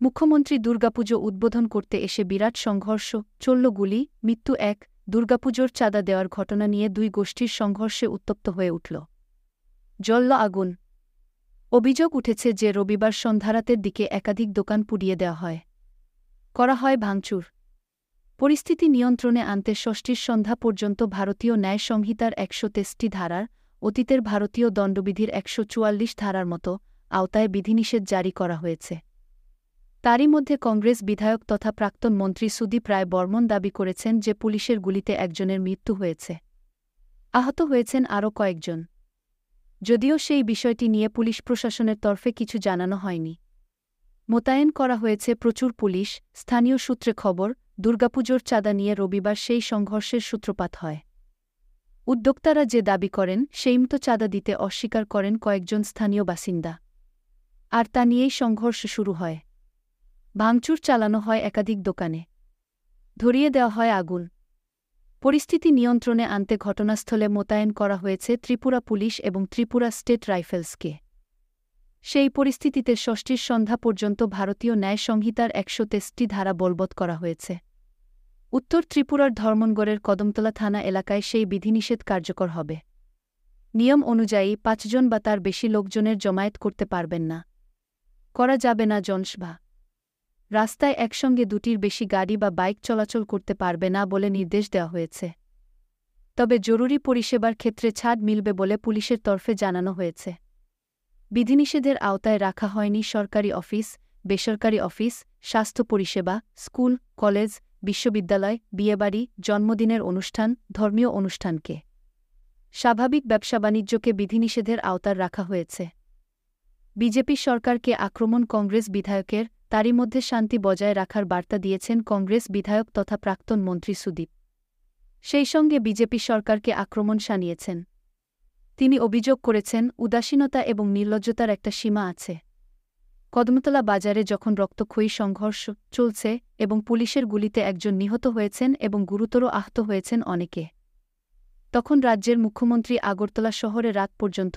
মুখ্যমন্ত্রী দুর্গাপুজো উদ্বোধন করতে এসে বিরাট সংঘর্ষ, চলল গুলি, মৃত্যু এক। দুর্গাপুজোর চাঁদা দেওয়ার ঘটনা নিয়ে দুই গোষ্ঠীর সংঘর্ষে উত্তপ্ত হয়ে উঠল। জ্বলল আগুন। অভিযোগ উঠেছে যে রবিবার সন্ধ্যারাতের দিকে একাধিক দোকান পুড়িয়ে দেওয়া হয়, করা হয় ভাঙচুর। পরিস্থিতি নিয়ন্ত্রণে আনতে ষষ্ঠীর সন্ধ্যা পর্যন্ত ভারতীয় ন্যায় সংহিতার ১২৩ ধারার, অতীতের ভারতীয় দণ্ডবিধির ১৪৪ ধারার মতো আওতায় বিধিনিষেধ জারি করা হয়েছে। তারই মধ্যে কংগ্রেস বিধায়ক তথা প্রাক্তন মন্ত্রী সুদীপ রায় বর্মন দাবি করেছেন যে পুলিশের গুলিতে একজনের মৃত্যু হয়েছে, আহত হয়েছেন আরও কয়েকজন। যদিও সেই বিষয়টি নিয়ে পুলিশ প্রশাসনের তরফে কিছু জানানো হয়নি। মোতায়েন করা হয়েছে প্রচুর পুলিশ। স্থানীয় সূত্রে খবর, দুর্গাপুজোর চাঁদা নিয়ে রবিবার সেই সংঘর্ষের সূত্রপাত হয়। উদ্যোক্তারা যে দাবি করেন সেইমতো চাঁদা দিতে অস্বীকার করেন কয়েকজন স্থানীয় বাসিন্দা, আর তা নিয়েই সংঘর্ষ শুরু হয়। ভাঙচুর চালানো হয় একাধিক দোকানে, ধরিয়ে দেওয়া হয় আগুন। পরিস্থিতি নিয়ন্ত্রণে আনতে ঘটনাস্থলে মোতায়েন করা হয়েছে ত্রিপুরা পুলিশ এবং ত্রিপুরা স্টেট রাইফেলসকে। সেই পরিস্থিতিতে ষষ্ঠীর সন্ধ্যা পর্যন্ত ভারতীয় ন্যায় সংহিতার ১২৩ ধারা বলবৎ করা হয়েছে। উত্তর ত্রিপুরার ধর্মনগরের কদমতলা থানা এলাকায় সেই বিধিনিষেধ কার্যকর হবে। নিয়ম অনুযায়ী ৫ জন বা তার বেশি লোকজনের জমায়েত করতে পারবেন না, করা যাবে না জনসভা। রাস্তায় একসঙ্গে দুটির বেশি গাড়ি বা বাইক চলাচল করতে পারবে না বলে নির্দেশ দেওয়া হয়েছে। তবে জরুরি পরিষেবার ক্ষেত্রে ছাড় মিলবে বলে পুলিশের তরফে জানানো হয়েছে। বিধিনিষেধের আওতায় রাখা হয়নি সরকারি অফিস, বেসরকারি অফিস, স্বাস্থ্য পরিষেবা, স্কুল, কলেজ, বিশ্ববিদ্যালয়, বিয়েবাড়ি, জন্মদিনের অনুষ্ঠান, ধর্মীয় অনুষ্ঠানকে। স্বাভাবিক ব্যবসা-বাণিজ্যকে বিধিনিষেধের আওতায় রাখা হয়েছে। বিজেপি সরকারকে আক্রমণ কংগ্রেস বিধায়কের, তারই মধ্যে শান্তি বজায় রাখার বার্তা দিয়েছেন কংগ্রেস বিধায়ক তথা প্রাক্তন মন্ত্রী সুদীপ। সেই সঙ্গে বিজেপি সরকারকে আক্রমণ শানিয়েছেন। তিনি অভিযোগ করেছেন, উদাসীনতা এবং নির্লজ্জতার একটা সীমা আছে। কদমতলা বাজারে যখন রক্তক্ষয়ী সংঘর্ষ চলছে এবং পুলিশের গুলিতে একজন নিহত হয়েছেন এবং গুরুতর আহত হয়েছেন অনেকে, তখন রাজ্যের মুখ্যমন্ত্রী আগরতলা শহরে রাত পর্যন্ত